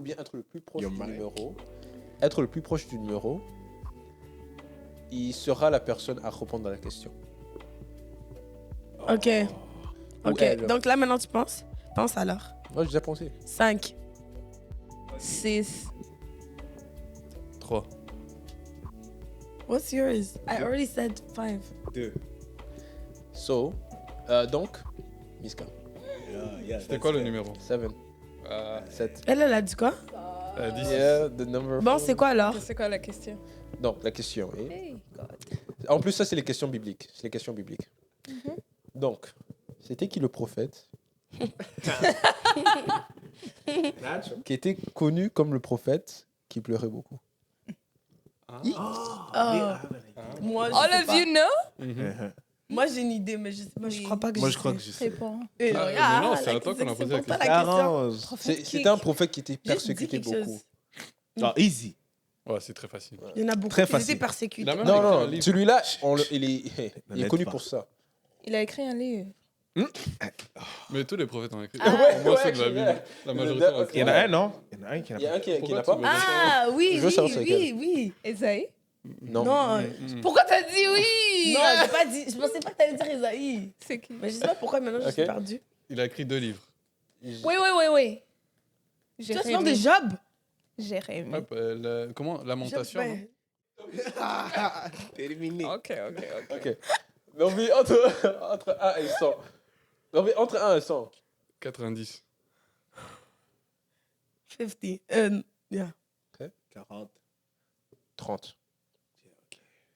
ou bien être le plus proche du numéro, être le plus proche du numéro, il sera la personne à répondre à la question. Ok. Ou Ok. elle. Donc là, maintenant, tu penses? Pense alors. Moi, j'ai déjà pensé. 5, 6. 3. What's yours? I already said 5. 2. So, donc, Miska. C'était quoi le numéro? 7. 7. Elle a dit quoi? 10. Yeah, the number. Bon, c'est quoi alors? C'est quoi la question? Donc, la question est... Hey, God. En plus, ça, c'est les questions bibliques. C'est les questions bibliques. Donc, c'était qui le prophète qui était connu comme le prophète qui pleurait beaucoup? Moi, je All sais of pas. you know? Moi, j'ai une idée, mais je crois pas que Moi, je je crois sais. que je sais. Réponds. non, c'est à toi qu'on a posé la question. Arrange. C'était un prophète qui était Juste dis persécuté quelque beaucoup. chose. Oh, easy. Ouais, c'est très facile. Il y en a beaucoup Très qui facile. étaient persécutés. La même Non, écrit un non, livre. celui-là, il est connu pas. pour ça. Il a écrit un livre. Mais tous les prophètes ont écrit. Ah. Au moins ceux de la ouais, Bible. La majorité ont écrit. Il y en a un, non? Il y en a un qui Il y a un qui Pourquoi n'a tu pas. veux- Ah, oui, Je veux savoir c'est oui. Esaïe? Non. Non, Pourquoi t'as dit oui? non, j'ai pas dit. Je pensais pas que t'allais dire Esaïe. C'est qui? Mais je sais pas pourquoi maintenant je suis Ok. perdue. Il a écrit 2 livres. Oui. Tu as souvent des jobs? Jérémie. Hop, comment? Lamentation, non? Terminé. Ok. Ok. Mais on vit entre 1 et 100. On vit entre 1 et 100. 90. 50. Yeah. 40. 30.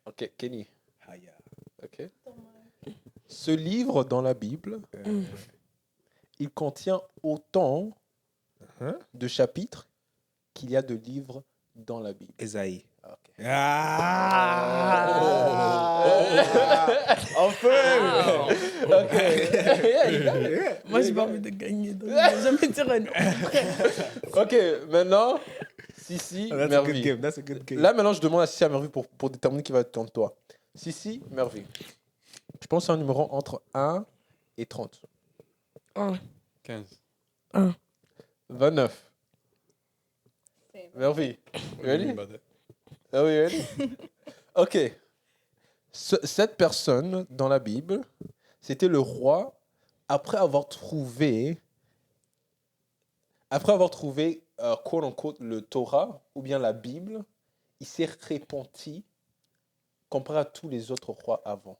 Ok, Kenny. Haya. Ok. Ce livre dans la Bible, il contient autant de chapitres qu'il y a de livres dans la Bible. Esaïe. Ok. Enfin! Moi, j'ai pas envie de gagner. Donc je vais jamais dire un nom. Ok, maintenant, Sissi, That's a good Mervi. game. That's a good game. Là, maintenant, je demande à Sissi et à Mervi pour déterminer qui va être contre toi. Sissi, Mervi. Je pense à un numéro entre 1 et 30. 15. 29. Mervi. Ready? Ah oui, ready? Ok. Cette personne dans la Bible, c'était le roi après avoir trouvé quote unquote le Torah ou bien la Bible, il s'est repenti comparé à tous les autres rois avant.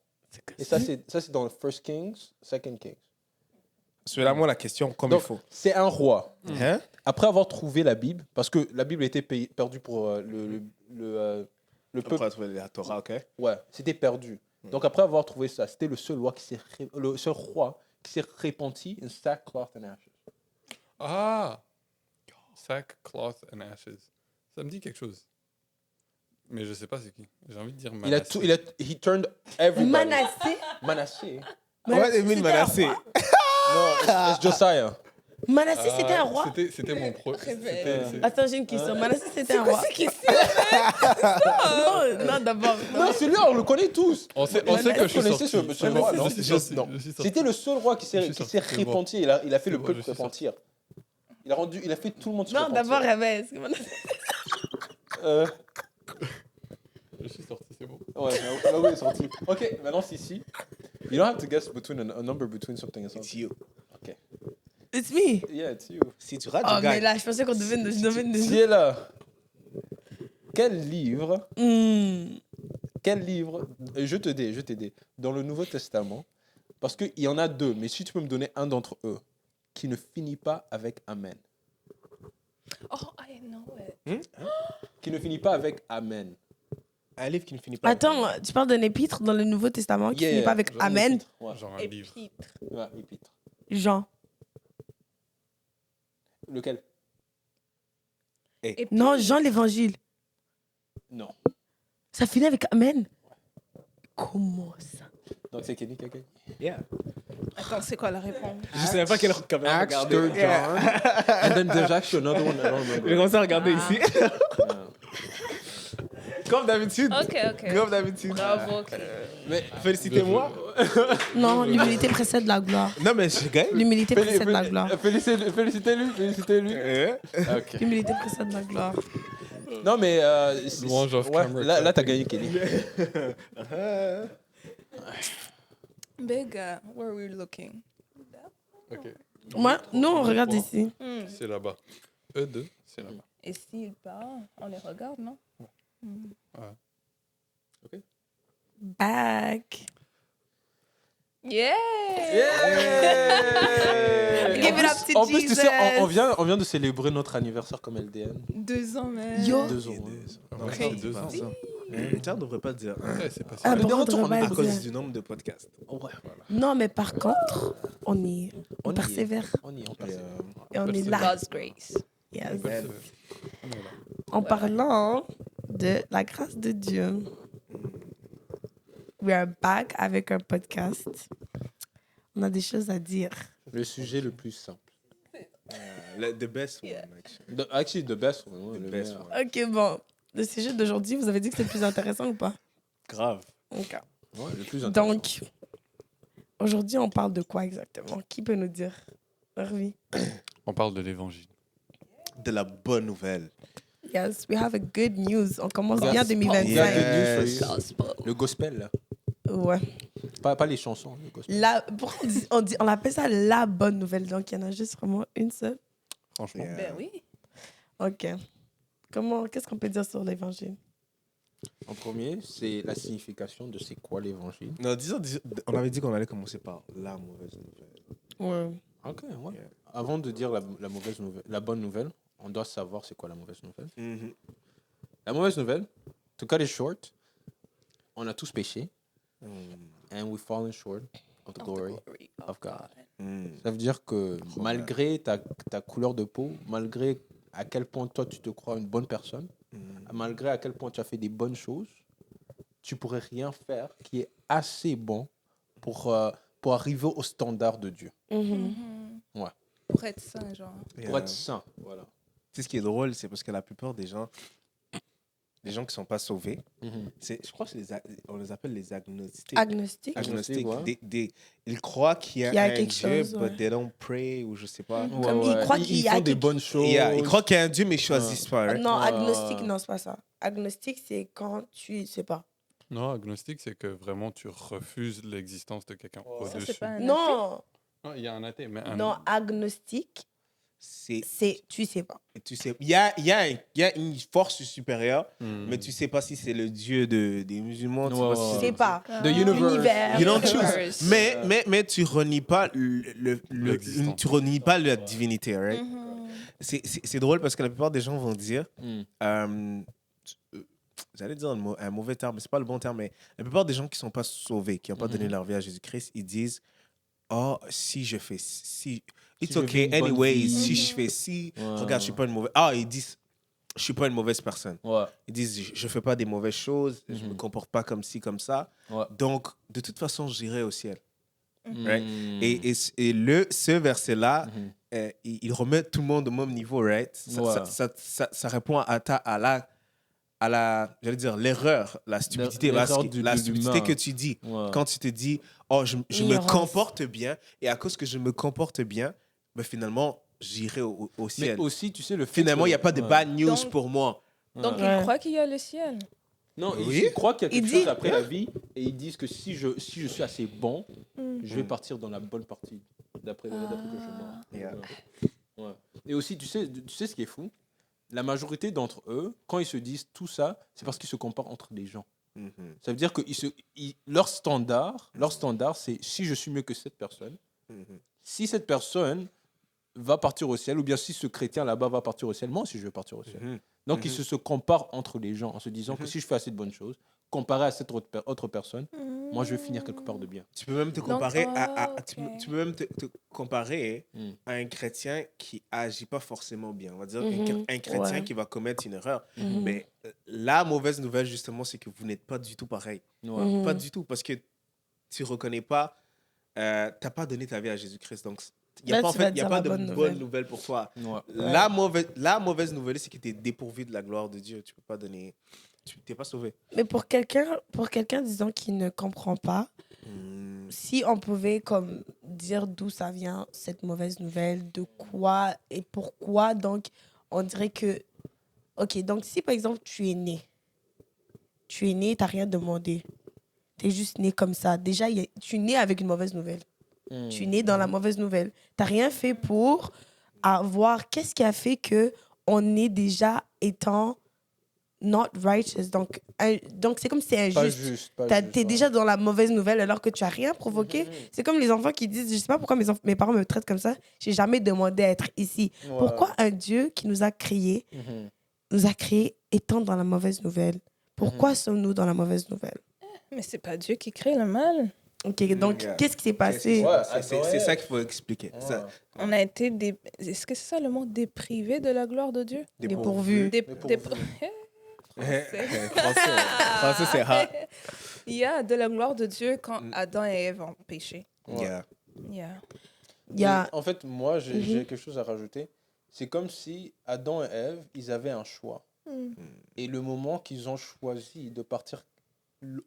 Et ça c'est dans First Kings, Second Kings. Celui-là, la question comme Donc, il faut. c'est un roi. Hein? Après avoir trouvé la Bible, parce que la Bible était perdue pour le peuple. Après, trouver la Torah, ok? Ouais, c'était perdu. Donc après avoir trouvé ça, c'était le seul roi qui s'est repenti in sackcloth and ashes. Ah! Sackcloth and Ashes. Ça me dit quelque chose. Mais je sais pas c'est qui. J'ai envie de dire Manasseh. He turned everybody. Manasseh? Manasseh. Ouais, Emile C'était un Manasseh. roi? Non, it's Josiah. Manasseh, c'était un roi? C'était mon pro. Attends, j'ai une question. Manasseh, c'était un roi? Non, d'abord. Non, celui-là, on le connaît tous. On sait que je suis connaissez sorti. ce roi, non? Je suis sorti. Non. Je suis sorti. C'était le seul roi qui Je s'est suis sorti, c'est bon. repenti. Il a fait le bon, peuple je suis repentir. Il a fait tout le monde se Non, repentir. d'abord, Réveil. Je suis sorti, c'est bon. Ouais, il est sorti. Ok, maintenant, Sissi. You don't have to guess between a number between something and It's something. you. Ok. It's me. Yeah, it's you. Si tu rates, Oh, tu mais gagnes. là, je pensais qu'on devait Si est là. Quel livre, Hmm. je vais t'aider, dans le Nouveau Testament, parce qu'il y en a deux, mais si tu peux me donner un d'entre eux, qui ne finit pas avec Amen. Oh, I know it. Qui ne finit pas avec Amen. Un livre qui ne finit pas. Attends, tu parles d'un épître dans le Nouveau Testament qui finit pas avec genre Amen? Ouais, Genre un livre. Épître. ouais, épître. Jean. Lequel? Non, Jean l'Évangile. Non. Ça finit avec Amen? Comment ça? Donc c'est Kenny qui a gagné. Yeah. Attends, c'est quoi la réponse? Je savais pas quelle caméra Acts, regarder. 3 John. And then there's actually another one I don't remember. J'ai commencé à regarder ici. Yeah. Comme d'habitude. Ok. Comme d'habitude. Bravo, ok. Mais félicitez-moi. Non, l'humilité précède la gloire. Non, mais je gagne. L'humilité précède la gloire. Félicitez-lui. Ok. L'humilité précède la gloire. Non, mais Louange off ouais, camera. là t'as gagné, Kelly. Big, where are we looking? Ok, Moi, nous, on regarde ici. c'est là-bas. E2, c'est là-bas. Et s'ils parlent, on les regarde, non? Back. Yeah! Give it up to En plus, tu sais, Jesus. on vient de célébrer notre anniversaire comme LDN. 2 ans, man. Yo. 2 ans. Ouais, Ok. c'est 2 ans. Ça ne devrait pas dire. Ouais, c'est pas Ah, ça. Mais bon, de on retour, devrait on est pas À dire. cause du nombre de podcasts. Ouais, voilà. Non, mais par contre, on On y persévère On y est, on Et, passe. et on est là. God's grace. Yes. Amen. En parlant de la grâce de Dieu, we are back avec un podcast. On a des choses à dire. Le sujet le plus simple. The best one, Yeah. actually. Actually, the best one. Ouais, The le best meilleur. one. Ok, bon. Le sujet d'aujourd'hui, vous avez dit que c'est le plus intéressant ou pas? Grave. Ok. Ouais, le plus intéressant. Donc, aujourd'hui, on parle de quoi exactement? Qui peut nous dire? Hervé. On parle de l'évangile. De la bonne nouvelle. Yes, we have a good news. On commence Yes. bien We got 2025. good news for Yes. you. Gospel. Le gospel, là. Ouais. Pas les chansons, le gospel. Pourquoi on appelle ça la bonne nouvelle? Donc, il y en a juste vraiment une seule. Franchement. Yeah. Ben oui. Ok. Qu'est-ce qu'on peut dire sur l'évangile? En premier, c'est la signification de c'est quoi l'évangile. Non, disons, on avait dit qu'on allait commencer par la mauvaise nouvelle. Ouais. Ok, ouais. Avant de dire la mauvaise nouvelle, la bonne nouvelle, on doit savoir c'est quoi la mauvaise nouvelle. La mauvaise nouvelle, to cut it short, on a tous péché, and we've fallen short of the glory of God. Ça veut dire que malgré ta couleur de peau, malgré à quel point toi tu te crois une bonne personne, malgré à quel point tu as fait des bonnes choses, tu pourrais rien faire qui est assez bon pour arriver au standard de Dieu. Ouais. Pour être sain, genre. Pour être saint. Voilà. Tu sais, ce qui est drôle, c'est parce que la plupart des gens qui ne sont pas sauvés, je crois qu'on les appelle les agnostiques. Agnostique. Agnostiques. Ouais. Ils croient qu'il y a, Qu'il y a un quelque Dieu, chose, but ouais. they don't pray, ou je sais pas. Comme ils croient qu'il y a font des quelque- bonnes choses. Yeah, ils croient qu'il y a un Dieu, mais ils choisissent pas. right? Non, Ouais. agnostique, non, c'est pas ça. Agnostique, c'est quand tu sais pas. Non, agnostique, c'est que vraiment tu refuses l'existence de quelqu'un Ça, au-dessus. c'est pas un Non, Non, il y a un athée, mais un... non, agnostique, C'est, c'est tu sais pas. tu sais, il y a une force supérieure, Hmm. mais tu sais pas si c'est le Dieu des musulmans. Tu sais pas si Tu c'est- sais pas. The universe. L'univers. You don't choose. Universe. Mais tu renies pas L'existence. tu renies pas la divinité, right? C'est drôle parce que la plupart des gens vont dire, j'allais dire un mauvais terme, mais c'est pas le bon terme, mais la plupart des gens qui sont pas sauvés, qui n'ont pas donné leur vie à Jésus-Christ, ils disent, oh, si je fais si, it's je vis okay une bonne anyway, vie. si je fais si, Ouais. regarde, je suis pas une mauvaise. Ah, ils disent, je suis pas une mauvaise personne. Ouais. Ils disent, je fais pas des mauvaises choses, je me comporte pas comme ci, comme ça. Ouais. Donc, de toute façon, j'irai au ciel. Mm. Right? Et ce verset-là, il remet tout le monde au même niveau, right? Ouais. Ça répond à la j'allais dire, l'erreur, la stupidité, L'erreur la de stupidité l'humain. que tu dis. Ouais. Quand tu te dis, oh, je me Ignorance. comporte bien, et à cause que je me comporte bien, ben, finalement, j'irai au Mais ciel. aussi, tu sais, le fait Finalement, il n'y a pas de ouais. bad news Donc- pour moi. Donc, Ouais. il croit qu'il y a le ciel. Non, Oui. ils croient qu'il y a quelque Il dit- chose après la vie et ils disent que si je suis assez bon, je vais partir dans la bonne partie d'après que je mens. Yeah. Ouais. Et aussi, tu sais ce qui est fou? La majorité d'entre eux, quand ils se disent tout ça, c'est parce qu'ils se comparent entre les gens. Ça veut dire que leur standard, c'est si je suis mieux que cette personne, si cette personne va partir au ciel, ou bien si ce chrétien là-bas va partir au ciel, moi aussi je vais partir au ciel. Donc ils se comparent entre les gens en se disant que si je fais assez de bonnes choses, comparé à cette autre personne, moi je vais finir quelque part de bien. Tu peux même te Donc, comparer ok. tu peux même te comparer Mm. à un chrétien qui agit pas forcément bien. On va dire Mhm. un chrétien Ouais. qui va commettre une erreur. Mhm. Mais la mauvaise nouvelle, justement, c'est que vous n'êtes pas du tout pareil. Ouais. Mhm. Pas du tout. Parce que tu reconnais pas, t'as pas donné ta vie à Jésus-Christ. Donc, Il n'y a Là, pas, en tu vas fait, il y a dire pas la de bonne bonne nouvelle. nouvelle pour toi. Ouais. La mauvaise nouvelle, c'est que tu es dépourvu de la gloire de Dieu. Tu peux pas donner. Tu n'es pas sauvé. Mais pour quelqu'un, disons, qui ne comprend pas, si on pouvait comme dire d'où ça vient, cette mauvaise nouvelle, de quoi et pourquoi, donc on dirait que... Ok, donc si par exemple tu es né, t'as rien demandé, tu es juste né comme ça. Déjà, tu es né avec une mauvaise nouvelle. Tu es né dans la mauvaise nouvelle. T'as rien fait pour avoir... Qu'est-ce qui a fait que on est déjà étant not righteous? Donc c'est comme si c'est Pas injuste. juste. Pas T'es juste, ouais. déjà dans la mauvaise nouvelle alors que tu as rien provoqué. C'est comme les enfants qui disent, je sais pas pourquoi mes parents me traitent comme ça, j'ai jamais demandé à être ici. Ouais. Pourquoi un Dieu qui nous a créés étant dans la mauvaise nouvelle? Pourquoi sommes-nous dans la mauvaise nouvelle? Mais c'est pas Dieu qui crée le mal. Ok, donc Yeah. qu'est-ce qui s'est passé? Ouais, C'est ça qu'il faut expliquer. Ouais. Ça, On a été Est-ce que c'est ça le mot déprivé de la gloire de Dieu? Dépourvu. Dépourvu. Français, c'est hot. Il y a de la gloire de Dieu quand Adam et Ève ont péché. Ouais. Yeah. Yeah. Il y a... Et en fait, moi, j'ai quelque chose à rajouter. C'est comme si Adam et Ève, ils avaient un choix. Mm. Et le moment qu'ils ont choisi de partir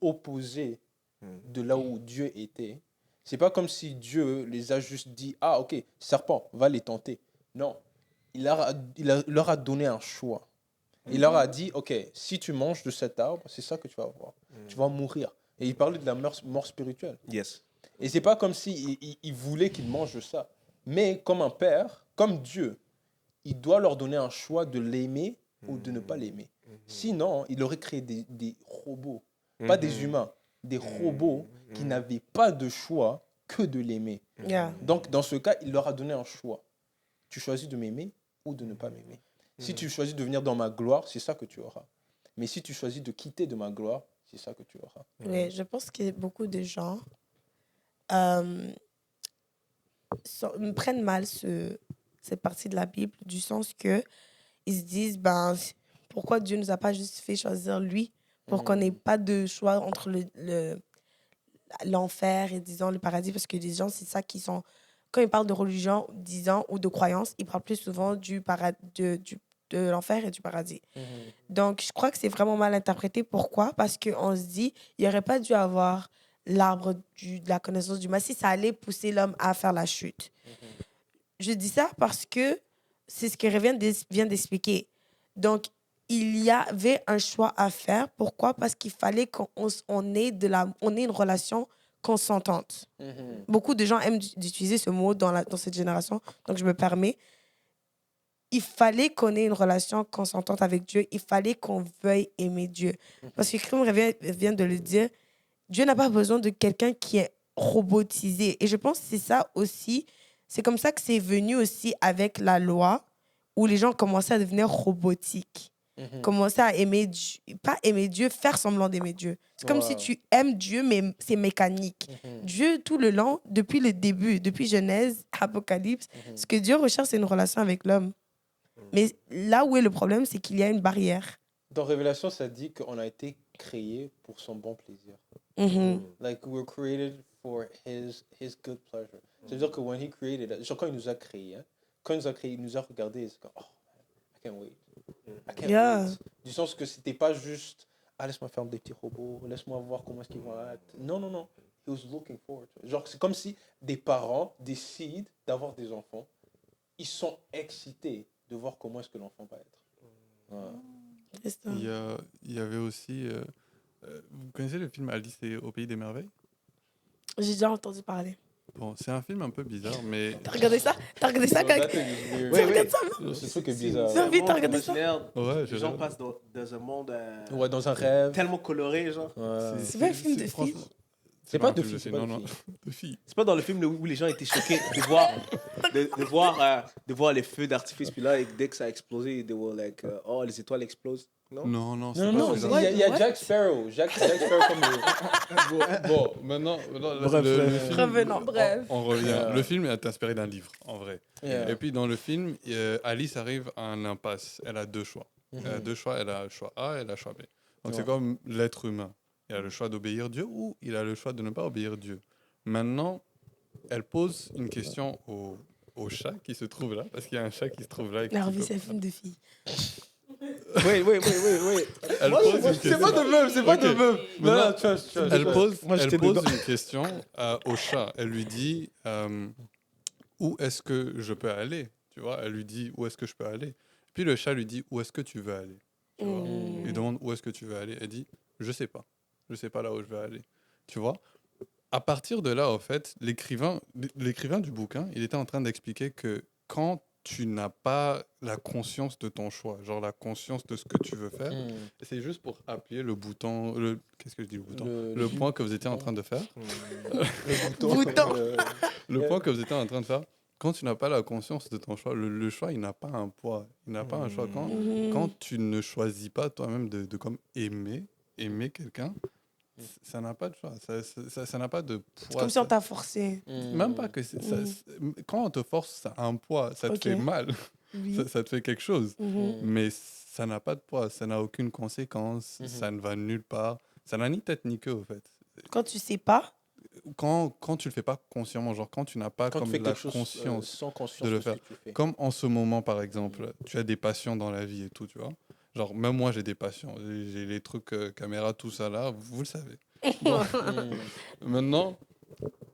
opposé de là où Dieu était, c'est pas comme si Dieu les a juste dit « Ah, ok, serpent, va les tenter. » Non, leur a donné un choix. Il leur a dit « Ok, si tu manges de cet arbre, c'est ça que tu vas avoir. Tu vas mourir. » Et il parlait de la mort spirituelle. Yes. Et c'est pas comme si il voulait qu'ils mangent de ça. Mais comme un père, comme Dieu, il doit leur donner un choix de l'aimer ou de ne pas l'aimer. Sinon, il aurait créé des robots, pas des humains, des robots qui n'avaient pas de choix que de l'aimer. Yeah. Donc, dans ce cas, il leur a donné un choix. Tu choisis de m'aimer ou de ne pas m'aimer. Si tu choisis de venir dans ma gloire, c'est ça que tu auras. Mais si tu choisis de quitter de ma gloire, c'est ça que tu auras. Oui, je pense que beaucoup de gens prennent mal cette partie de la Bible, du sens que ils se disent, ben, pourquoi Dieu nous a pas juste fait choisir lui pour qu'on n'ait pas de choix entre l'enfer et, disons, le paradis, parce que les gens, c'est ça qui sont... Quand ils parlent de religion, disons, ou de croyance, ils parlent plus souvent de l'enfer et du paradis. Donc, je crois que c'est vraiment mal interprété. Pourquoi? Parce qu'on se dit, il n'y aurait pas dû avoir l'arbre de la connaissance du mal si ça allait pousser l'homme à faire la chute. Je dis ça parce que c'est ce que Révien vient d'expliquer. Donc, il y avait un choix à faire. Pourquoi? Parce qu'il fallait qu'on ait une relation consentante. Beaucoup de gens aiment d'utiliser ce mot dans cette génération, donc je me permets. Il fallait qu'on ait une relation consentante avec Dieu. Il fallait qu'on veuille aimer Dieu. Parce que, comme Révien vient de le dire, Dieu n'a pas besoin de quelqu'un qui est robotisé. Et je pense que c'est ça aussi. C'est comme ça que c'est venu aussi avec la loi, où les gens commençaient à devenir robotiques. Commençaient à aimer Dieu, pas aimer Dieu, faire semblant d'aimer Dieu. C'est comme si tu aimes Dieu, mais c'est mécanique. Dieu, tout le long, depuis le début, depuis Genèse, Apocalypse, ce que Dieu recherche, c'est une relation avec l'homme. Mais là où est le problème, c'est qu'il y a une barrière. Dans Révélation, ça dit qu'on a été créé pour son bon plaisir. Like, we were created for his good pleasure. C'est-à-dire que when he created us, genre quand il nous a créés, il nous a regardés et c'est comme, oh, man, I can't wait. I can't wait. Du sens que c'était pas juste, ah, laisse-moi faire des petits robots, laisse-moi voir comment est-ce qu'ils vont être. Non, non, non. He was looking forward to it. Genre, c'est comme si des parents décident d'avoir des enfants. Ils sont excités de voir comment est-ce que l'enfant va être. C'est ça. Il y avait aussi... vous connaissez le film Alice au Pays des Merveilles? J'ai déjà entendu parler. Bon, c'est un film un peu bizarre, mais... T'as regardé ça? T'as regardé ça? No, that thing is weird. Tu regardes ça, non? Ce truc est bizarre. C'est un vite, t'as regardé ça? Ouais, Les gens passent dans un monde Ouais, dans un rêve. tellement coloré, genre. Ouais. C'est pas un film de filles. franchement, C'est pas un de film filles, c'est pas non, de non, filles. de filles. C'est pas dans le film où les gens étaient choqués de voir les feux d'artifice, puis là, dès que ça a explosé, they were like, oh, les étoiles explosent. Non? Non, non, c'est Non, pas non, ce il genre. y a Jack Sparrow. Jack Sparrow comme le... Bon, maintenant, Bref, le film, revenons. Bref. on revient. Le film est inspiré d'un livre, en vrai. Yeah. Et puis dans le film, Alice arrive à un impasse. Elle a deux choix. Elle a deux choix. Elle a le choix A et elle a le choix B. Donc c'est Ouais. comme l'être humain. Il a le choix d'obéir Dieu ou il a le choix de ne pas obéir Dieu. Maintenant, elle pose une question au chat qui se trouve là, parce qu'il y a un chat qui se trouve là. Et La revue, c'est un film de filles. Oui. Elle Moi, pose moi, une c'est question. pas de meuf, c'est pas Ok. de meuf. Non, Maintenant, non, trust. Elle pose, Moi, j'étais elle pose dedans. une question au chat. Elle lui dit où est-ce que je peux aller? Tu vois, elle lui dit où est-ce que je peux aller? Puis le chat lui dit où est-ce que tu veux aller? Tu vois? Il demande où est-ce que tu veux aller. Elle dit je sais pas. Je sais pas là où je veux aller. Tu vois? À partir de là, en fait, l'écrivain du bouquin, il était en train d'expliquer que quand tu n'as pas la conscience de ton choix, genre la conscience de ce que tu veux faire, c'est juste pour appuyer le bouton, qu'est-ce que je dis le bouton? Le point que vous étiez en train de faire. Le bouton. Bouton. Le point que vous étiez en train de faire. Quand tu n'as pas la conscience de ton choix, le choix, il n'a pas un poids. Il n'a pas un choix. Quand tu ne choisis pas toi-même de comme aimer quelqu'un, ça n'a pas de choix. Ça n'a pas de C'est poids. comme si on t'a forcé. Même pas que quand on te force, ça a un poids, ça te Ok. fait mal, Oui. ça te fait quelque chose. Mhm. Mais ça n'a pas de poids, ça n'a aucune conséquence, ça ne va nulle part. Ça n'a ni tête ni queue, au fait. Quand tu sais pas, Quand tu le fais pas consciemment, genre quand tu n'as pas Quand tu comme fais la quelque chose conscience sans conscience de le de ce faire. que tu fais. Comme en ce moment, par exemple, tu as des passions dans la vie et tout, tu vois. Genre, même moi, j'ai des passions. J'ai les trucs caméra, tout ça là, vous le savez. Bon. Maintenant,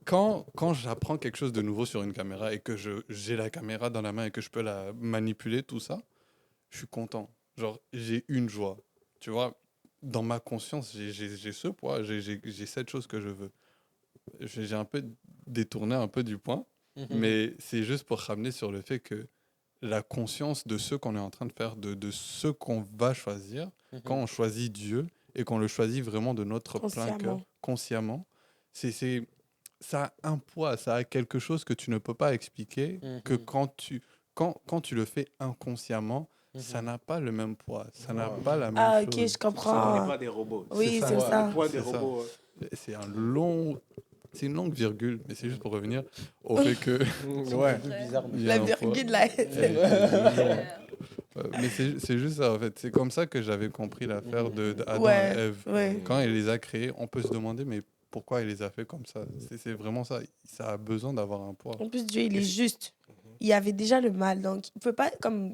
quand j'apprends quelque chose de nouveau sur une caméra et que j'ai la caméra dans la main et que je peux la manipuler, tout ça, je suis content. Genre, j'ai une joie. Tu vois, dans ma conscience, j'ai ce poids, j'ai cette chose que je veux. J'ai un peu détourné un peu du point, mais c'est juste pour ramener sur le fait que la conscience de ce qu'on est en train de faire, de ce qu'on va choisir, quand on choisit Dieu et qu'on le choisit vraiment de notre plein cœur, consciemment, ça a un poids, ça a quelque chose que tu ne peux pas expliquer, que quand tu le fais inconsciemment, ça n'a pas le même poids, ça n'a pas la même ah, chose. ok, je Ce n'est comprends. pas des robots. Oui, ça. c'est ça. Le point des C'est ça. robots. C'est c'est une longue virgule, mais c'est juste pour revenir au fait que Ouais. Bizarre. il y a La un poids. virgule, là. Mais c'est juste ça, en fait. C'est comme ça que j'avais compris l'affaire d'Adam Ouais, et Ève. ouais. Quand il les a créés, on peut se demander, mais pourquoi il les a fait comme ça? C'est vraiment ça. Ça a besoin d'avoir un poids. En plus, Dieu, il est juste. Il y avait déjà le mal, donc il peut pas, comme,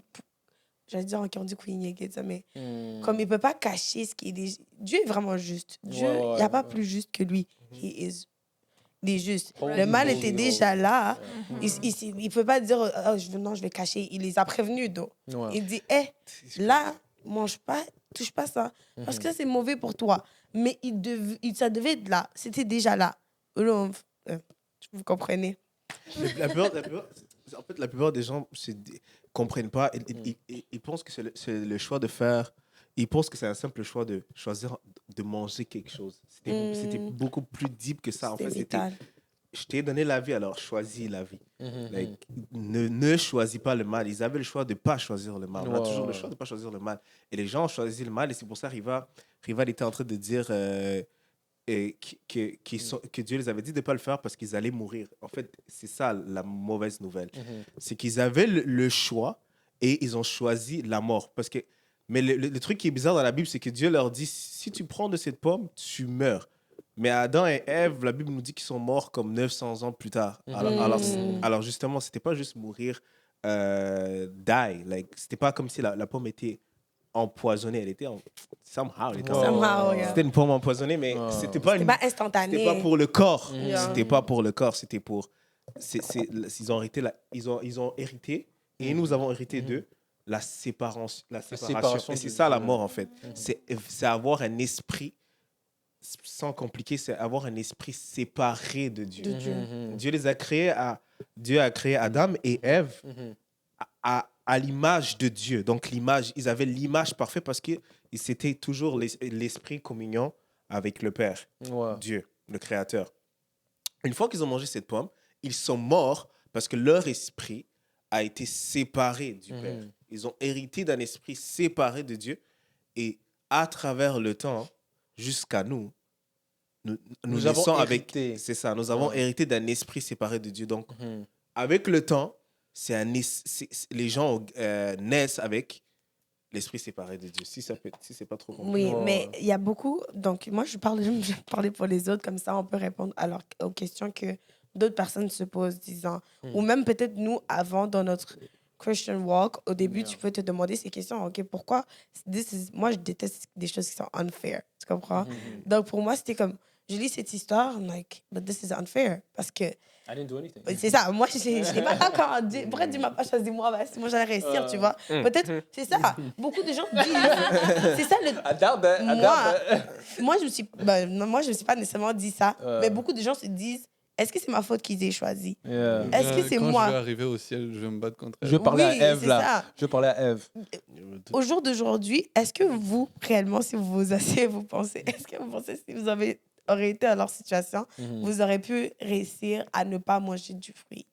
j'allais dire encore du Queen, mais comme il peut pas cacher ce qui est déjà... Dieu est vraiment juste. Dieu, il n'y a pas plus juste que lui. Il est juste. Le mal était déjà là. Il peut pas dire, oh, non, je vais cacher. Il les a prévenus, donc. Ouais. Il dit, hé, là, mange pas, touche pas ça. Parce que ça, c'est mauvais pour toi. Mais ça devait être là. C'était déjà là. Vous comprenez? La plupart, en fait, la plupart des gens comprennent pas. Ils pensent que c'est le choix de faire. Ils pensent que c'est un simple choix de choisir de manger quelque chose. C'était beaucoup plus deep que ça. En fait, c'était je t'ai donné la vie, alors choisis la vie. Like, ne choisis pas le mal. Ils avaient le choix de ne pas choisir le mal. On a toujours le choix de ne pas choisir le mal. Et les gens ont choisi le mal. Et c'est pour ça Rival était en train de dire que Dieu les avait dit de ne pas le faire parce qu'ils allaient mourir. En fait, c'est ça la mauvaise nouvelle. C'est qu'ils avaient le choix et ils ont choisi la mort. Mais le truc qui est bizarre dans la Bible, c'est que Dieu leur dit, si tu prends de cette pomme, tu meurs. Mais Adam et Ève, la Bible nous dit qu'ils sont morts comme 900 ans plus tard. Alors justement, c'était pas juste mourir, die. Like, c'était pas comme si la pomme était empoisonnée. Elle était somehow. C'était une pomme empoisonnée, mais c'était pas instantané. C'était pas pour le corps. C'était pas pour le corps. C'était pour. Ils ont hérité et nous avons hérité d'eux la séparation. Et c'est ça la mort en fait. C'est avoir un esprit. Sans compliquer, c'est avoir un esprit séparé de Dieu. Dieu les a créés Dieu a créé Adam et Ève à l'image de Dieu. Donc ils avaient l'image parfaite parce que c'était toujours l'esprit communion avec le Père, Dieu, le Créateur. Une fois qu'ils ont mangé cette pomme, ils sont morts parce que leur esprit a été séparé du Père. Ils ont hérité d'un esprit séparé de Dieu et à travers le temps, jusqu'à nous avons hérité. C'est ça, nous avons hérité d'un esprit séparé de Dieu. Donc, avec le temps, les gens naissent avec l'esprit séparé de Dieu. Si c'est pas trop compliqué. Oui, mais il y a beaucoup... Donc, moi, je vais parler pour les autres, comme ça, on peut répondre aux questions que d'autres personnes se posent, disant, ou même peut-être nous, avant, dans notre Christian walk, au début, tu peux te demander ces questions. OK, pourquoi? Moi, je déteste des choses qui sont unfair. Tu comprends? Donc, pour moi, c'était comme, je lis cette histoire, I'm like, but this is unfair. Parce que. I didn't do anything. C'est ça. Moi, je n'ai pas d'accord. Pourquoi Dieu m'a pas choisi moi? Moi, j'allais réussir, tu vois. Peut-être, c'est ça. Beaucoup de gens disent. C'est ça le. Moi, je me suis pas nécessairement dit ça. Mais beaucoup de gens se disent, est-ce que c'est ma faute qu'ils aient choisi? Est-ce que c'est quand moi? je vais arriver au ciel, je vais me battre contre elle. Je parlais Oui, à Ève, c'est là. ça. Je parlais à Ève. Au jour d'aujourd'hui, est-ce que vous, réellement, si vous vous asseyez, vous pensez, est-ce que vous pensez, si vous aurez été dans leur situation, vous aurez pu réussir à ne pas manger du fruit?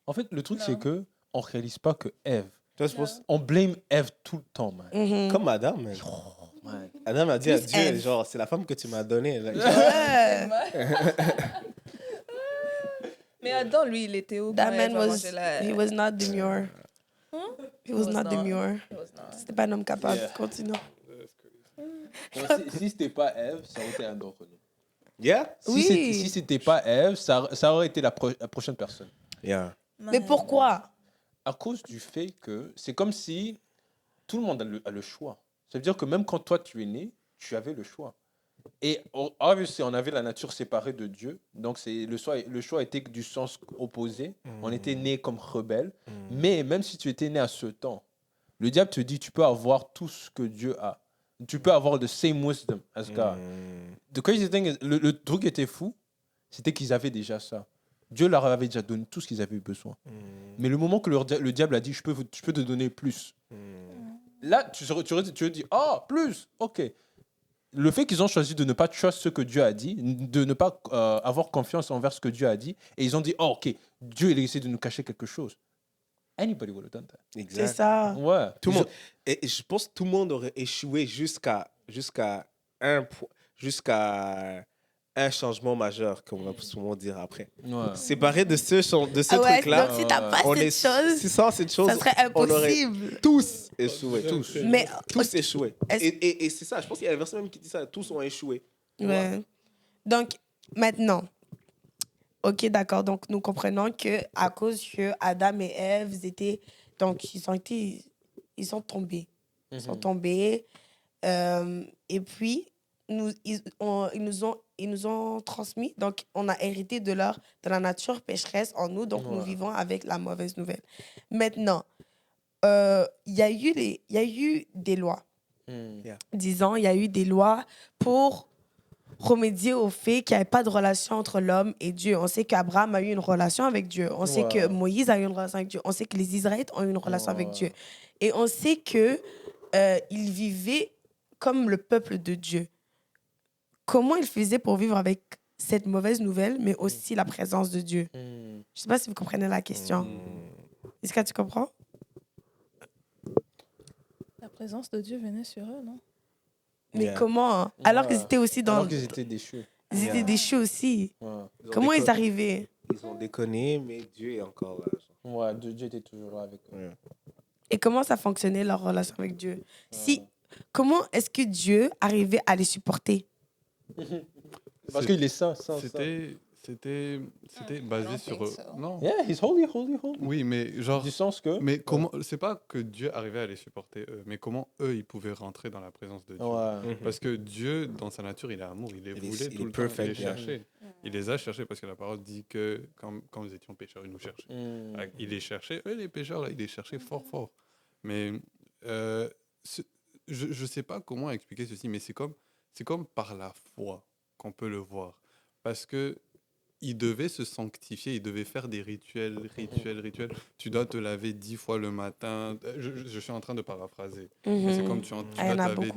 En fait, le truc, c'est que on réalise pas que Ève. Toi, je pense, On blame Ève tout le temps, man. comme Adam, man. Man. Adam a dit à Plus Dieu, Ève. genre, c'est la femme que tu m'as donnée. Là. Ouais. Mais Adam, lui, il était où? That quand elle man va was, manger la- he was not demure. He was not demure. He was not. C'était pas un homme capable. Yeah. Continue. Si c'était pas Ève, ça aurait été un d'entre nous. Yeah? Oui. Si c'était pas Ève, ça aurait été la prochaine personne. Yeah. Mais pourquoi? À cause du fait que c'est comme si tout le monde a le choix. Ça veut dire que même quand toi tu es né, tu avais le choix. Et obviously, on avait la nature séparée de Dieu. Donc le choix était du sens opposé. On était né comme rebelles. Mais même si tu étais né à ce temps, le diable te dit tu peux avoir tout ce que Dieu a. Tu peux avoir the same wisdom as God. The crazy thing is, le truc qui était fou, c'était qu'ils avaient déjà ça. Dieu leur avait déjà donné tout ce qu'ils avaient besoin. Mais le moment que le diable a dit je peux te donner plus, là tu te dis oh plus, ok. Le fait qu'ils ont choisi de ne pas trust ce que Dieu a dit, de ne pas avoir confiance envers ce que Dieu a dit, et ils ont dit oh ok, Dieu il a essayé de nous cacher quelque chose. Anybody would have done that. C'est ça. Ouais. Tout le monde. Et je pense que tout le monde aurait échoué jusqu'à un changement majeur, comme on va souvent dire après. Ouais. Séparé de ce Ah ouais, truc-là, donc si t'as pas on cette chose, si sans cette chose, ça serait on aurait impossible. tous échoué. Tous. Mais Tous échoué. Est-ce- Et c'est ça, je pense qu'il y a la version même qui dit ça, tous ont échoué. ouais. Donc maintenant, ok, d'accord. Donc nous comprenons que à cause que Adam et Ève étaient, donc ils sont tombés, ils sont tombés, et puis ils nous ont transmis. Donc on a hérité de la nature pécheresse en nous. Donc nous vivons avec la mauvaise nouvelle. Maintenant, il y a eu des lois. Disons, il y a eu des lois pour remédier au fait qu'il n'y avait pas de relation entre l'homme et Dieu. On sait qu'Abraham a eu une relation avec Dieu. On sait que Moïse a eu une relation avec Dieu. On sait que les Israélites ont eu une relation avec Dieu. Et on sait que ils vivaient comme le peuple de Dieu. Comment ils faisaient pour vivre avec cette mauvaise nouvelle, mais aussi la présence de Dieu? Je ne sais pas si vous comprenez la question. Est-ce que tu comprends? La présence de Dieu venait sur eux, non? Mais comment? Alors qu'ils étaient aussi dans... Alors qu'ils étaient déchus. Ils étaient déchus aussi. Ouais. Comment ils arrivaient? Ils ont déconné, mais Dieu est encore là. Ouais, Dieu était toujours là avec eux. Et comment ça fonctionnait, leur relation avec Dieu? Comment est-ce que Dieu arrivait à les supporter? Parce qu'il est saint. C'était basé sur eux. Non. Yeah, he's holy. Oui, mais genre. Du sens que. Mais comment. C'est pas que Dieu arrivait à les supporter eux, mais comment eux ils pouvaient rentrer dans la présence de Dieu. Ouais. Parce que Dieu, dans sa nature, il est amour, il les voulait tout le temps, perfect, il les cherchait. Il les a cherchés parce que la parole dit que quand nous étions pécheurs, il nous cherchait. Il les cherchait, eux les pécheurs, là, il les cherchait fort. Mais je sais pas comment expliquer ceci, mais c'est comme par la foi qu'on peut le voir. Parce que il devait se sanctifier, il devait faire des rituels. Tu dois te laver 10 fois le matin. Je suis en train de paraphraser. Mais c'est comme tu dois te laver.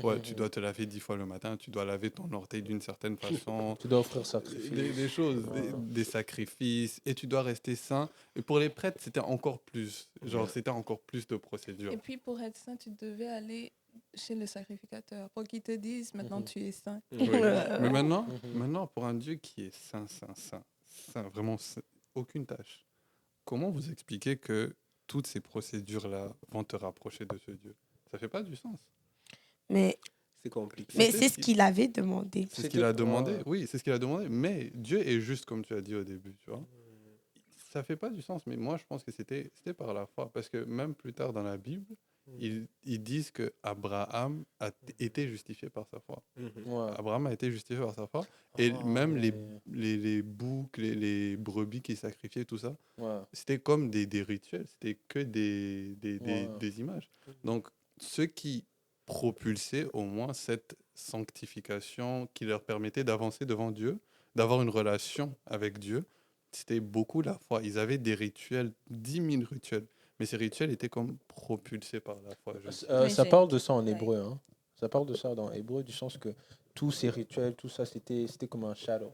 Ouais, tu dois te laver 10 fois le matin. Tu dois laver ton orteil d'une certaine façon. Tu dois offrir sacrifice. Des choses, des sacrifices. Et tu dois rester saint. Et pour les prêtres, c'était encore plus. C'était encore plus de procédures. Et puis pour être saint, tu devais aller chez le sacrificateur pour qu'il te dise maintenant tu es saint. Oui. Mais maintenant, pour un Dieu qui est saint, vraiment aucune tâche, comment vous expliquez que toutes ces procédures-là vont te rapprocher de ce Dieu? Ça fait pas du sens. Mais C'est compliqué. Mais c'est ce qu'il avait demandé. C'est ce qu'il a demandé, oui, c'est ce qu'il a demandé. Mais Dieu est juste, comme tu as dit au début, tu vois. Ça fait pas du sens, mais moi, je pense que c'était par la foi. Parce que même plus tard dans la Bible, ils disent qu'Abraham a été justifié par sa foi. Abraham a été justifié par sa foi. Et même les boucs, les brebis qui sacrifiaient, tout ça, c'était comme des rituels. C'était que des images. Donc, ceux qui propulsaient au moins cette sanctification qui leur permettait d'avancer devant Dieu, d'avoir une relation avec Dieu, c'était beaucoup la foi. Ils avaient des rituels, 10 000 rituels. Mais ces rituels étaient comme propulsés par la foi. Ça parle de ça en hébreu. Hein. Ça parle de ça dans hébreu, du sens que tous ces rituels, tout ça, c'était comme un shadow.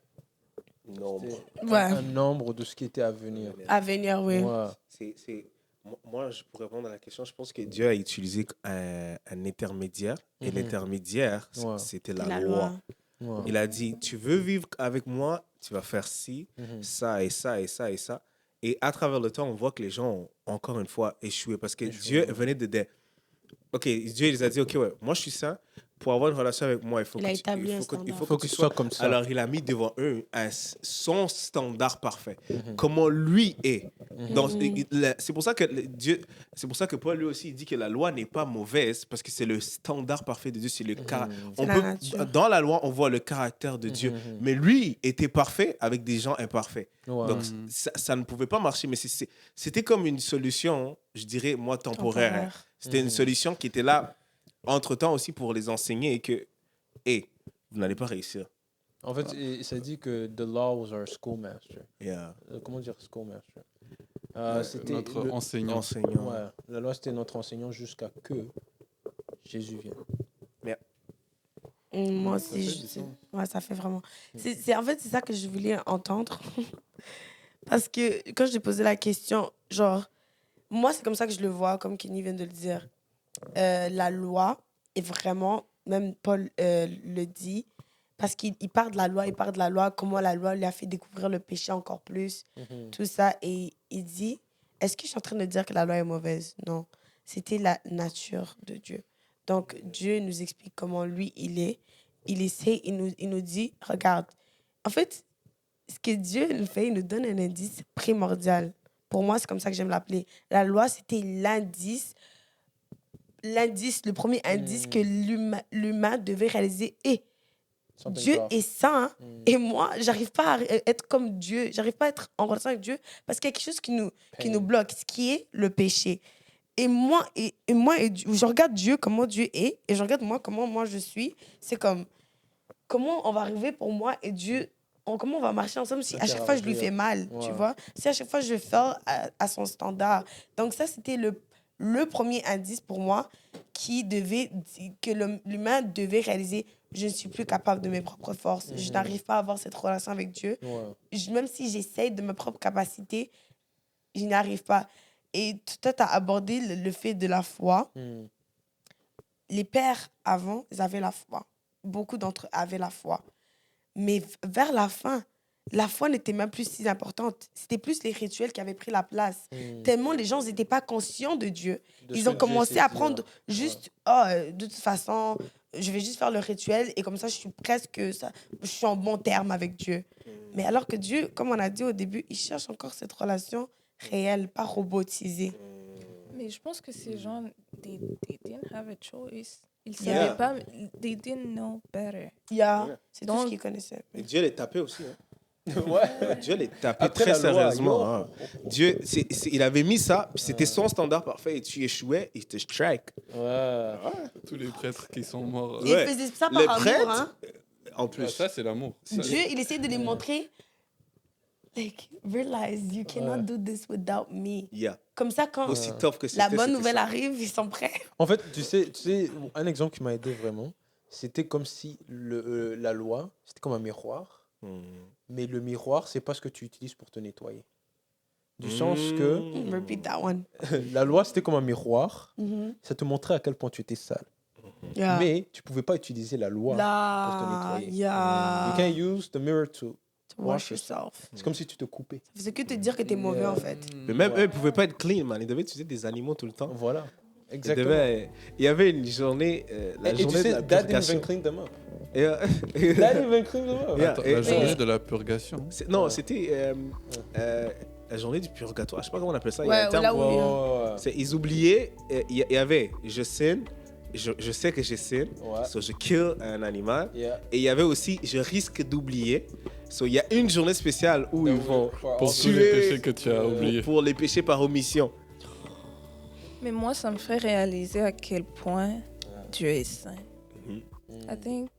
Un nombre de ce qui était à venir. À venir, oui. Moi, pour répondre à la question, je pense que Dieu a utilisé un intermédiaire. Et l'intermédiaire, c'était la loi. Il a dit, tu veux vivre avec moi, tu vas faire ci, ça et ça et ça et ça. Et à travers le temps, on voit que les gens ont encore une fois échoué parce que Dieu venait de... OK, Dieu les a dit, OK, ouais, moi je suis saint. Pour avoir une relation avec moi, il faut que tu sois comme ça. Alors, il a mis devant eux son standard parfait. Comment lui est. Donc, c'est pour ça que Paul, lui aussi, il dit que la loi n'est pas mauvaise parce que c'est le standard parfait de Dieu. C'est le dans la loi, on voit le caractère de Dieu. Mais lui était parfait avec des gens imparfaits. Donc, ça ne pouvait pas marcher. Mais c'était comme une solution, je dirais, moi, temporaire. C'était une solution qui était là entre-temps aussi pour les enseigner et que, vous n'allez pas réussir. En fait, ça dit que the law was our schoolmaster. Comment dire schoolmaster? C'était notre enseignant. Ouais, la loi, c'était notre enseignant jusqu'à que Jésus vienne. Moi aussi, ça fait vraiment... En fait, c'est ça que je voulais entendre. Parce que quand je t'ai posé la question, genre, moi, c'est comme ça que je le vois, comme Kenny vient de le dire. La loi est vraiment, même Paul le dit, parce qu'il parle de la loi, comment la loi lui a fait découvrir le péché encore plus, tout ça. Et il dit, est-ce que je suis en train de dire que la loi est mauvaise? Non, c'était la nature de Dieu. Donc, Dieu nous explique comment lui, il est. Il essaie, il nous dit, regarde, en fait, ce que Dieu nous fait, il nous donne un indice primordial. Pour moi, c'est comme ça que j'aime l'appeler. La loi, c'était l'indice, le premier indice que l'humain devait réaliser. Et Dieu est saint, et moi, j'arrive pas à être comme Dieu, j'arrive pas à être en relation avec Dieu parce qu'il y a quelque chose qui nous bloque, ce qui est le péché. Et moi, je regarde Dieu, comment Dieu est, et je regarde moi, comment moi je suis. C'est comme, comment on va arriver pour moi et Dieu, comment on va marcher ensemble si à chaque fois je lui fais mal, tu vois? Si à chaque fois je fais à son standard. Donc ça, c'était le premier indice pour moi que l'humain devait réaliser. Je ne suis plus capable de mes propres forces. Je n'arrive pas à avoir cette relation avec Dieu. Même si j'essaye de mes propres capacités, je n'y arrive pas. Et toi, tu as abordé le fait de la foi. Les pères, avant, ils avaient la foi. Beaucoup d'entre eux avaient la foi. Mais vers la fin, la foi n'était même plus si importante. C'était plus les rituels qui avaient pris la place. Tellement les gens n'étaient pas conscients de Dieu. Ils ont commencé à prendre juste, de toute façon, je vais juste faire le rituel et comme ça, je suis en bon terme avec Dieu. Mais alors que Dieu, comme on a dit au début, il cherche encore cette relation réelle, pas robotisée. Mais je pense que ces gens, they didn't have a choice. Ils ne savaient pas, they didn't know better. C'est tout ce qu'ils connaissaient. Et Dieu les tapait aussi. Dieu les tapait très sérieusement. Dieu, il avait mis ça, c'était son standard parfait, et tu échouais, il te strike. Tous les prêtres qui sont morts. Il faisait ça par amour. En plus. Ça, c'est l'amour. Dieu, il essayait de les montrer. Like, realize you cannot do this without me. Comme ça, quand la bonne nouvelle arrive, ils sont prêts. En fait, tu sais, un exemple qui m'a aidé vraiment, c'était comme si la loi, c'était comme un miroir. Mais le miroir, c'est pas ce que tu utilises pour te nettoyer. Du sens que... Repeat that one. La loi, c'était comme un miroir. Ça te montrait à quel point tu étais sale. Mais tu pouvais pas utiliser la loi pour te nettoyer. You can't use the mirror to wash yourself. C'est comme si tu te coupais. Ça faisait que te dire que tu es mauvais, en fait. Mais même eux, ils pouvaient pas être clean, man. Ils devaient utiliser des animaux tout le temps. Voilà. Exactement. Il y avait une journée, la journée de la purgation. Dad clean them up. Dad even clean them up. La journée de la purgation. Non, c'était la journée du purgatoire. Je sais pas comment on appelle ça. Ouais, là où ils oubliaient, il y avait je signe, je sais que je signe, so je kill un animal. Et il y avait aussi je risque d'oublier. So il y a une journée spéciale où ils vont pour tous les péchés que tu as oubliés. Pour les péchés par omission. Mais moi, ça me fait réaliser à quel point Dieu est saint. I think